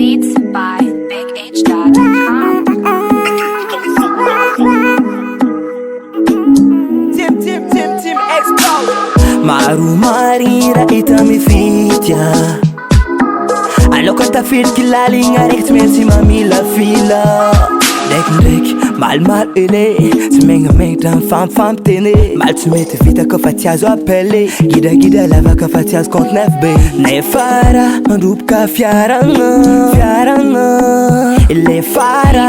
Beats by BigH.com. Tim explode. Maro marira ita mifitya anao ka tafiriky laligna raiky tsy maintsy mamila fila ndraikindraiky malimaly ene tsy megnamegnatra mifampifampitene maly tsy mety vita ka fa tsy azo appele gidagida lavaka fa tsy azo compte neuf be nefara mandroboka fiaragna le fara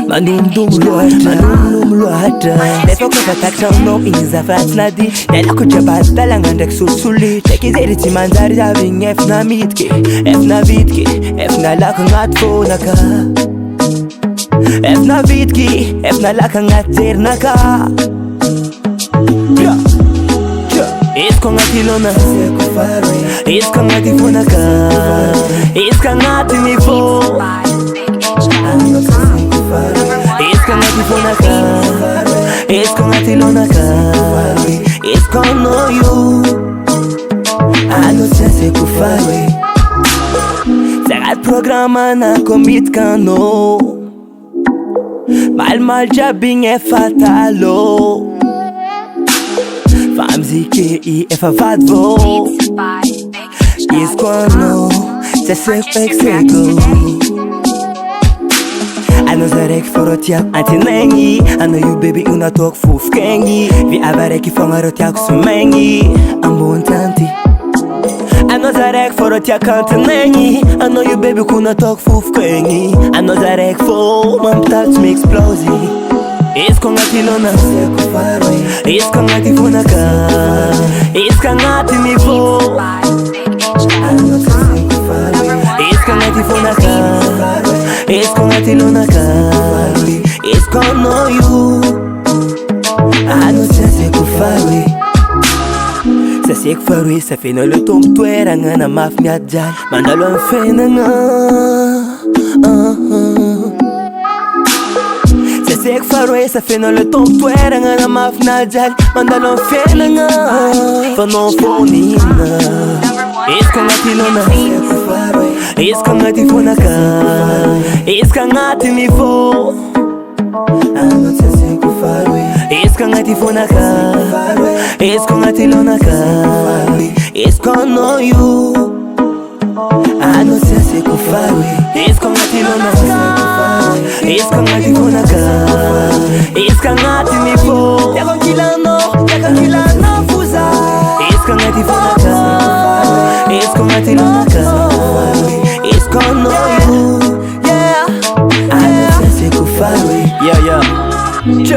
mandomdomoloatra nefa kofa takitragnao igny zafaratsy nady nalako drabady talagna ndraiky solisoli ndraiky izy ry tsy manjary zavigny efa namidike efa navidiky efa nalako agnaty fônaka efa navidiky efa nalako agnaty jerinaka izy ko agnaty lona izy ko agnaty fônaka izy ko agnaty nifô isko ngati fonaka isko ngati lonaka isko no you ano sese kufare sagat programa na komitkano mal jabing e fatalo famzike I e favadvo Beats by isko BigH.com. no sese pexego ano zaraiky fôrô tiako antinagny ano io bebe io nataoko fofokagny viavy araiky fogna rô tiako somaigny ambony tanty ano zaraiky fôrô tiako antinagny ano io bebe ko nataoko fofokagny ano zaraiky fô mampitaly tsy miexplose izy ko agnaty lona izy ko agnaty fonaka izy ko agnaty nifô izy ko agnaty fonaka izy ko agnaty lonaka izy ko no you ano saseko faroe saseko faroe safena le tombo toeragna na mafy miady jaly mandalo amy fiainagna saseko faroe safena le tombo toeragna na mafy miady jaly mandalo amy fiainagna fanao fonina izy ko agnaty lona izy ko agnaty fonaka izy ko agnaty nifô ano saseko faroe izy ko agnaty fonaka izy ko agnaty lonaka izy ko no you ano saseko faroe izy ko agnaty lona izy ko agnaty fonaka izy ko agnaty nifô yakankilano fuza izy ko agnaty fonaka izy ko agnaty lonaka izy ko no you yeah ano saseko faroe yeah Beats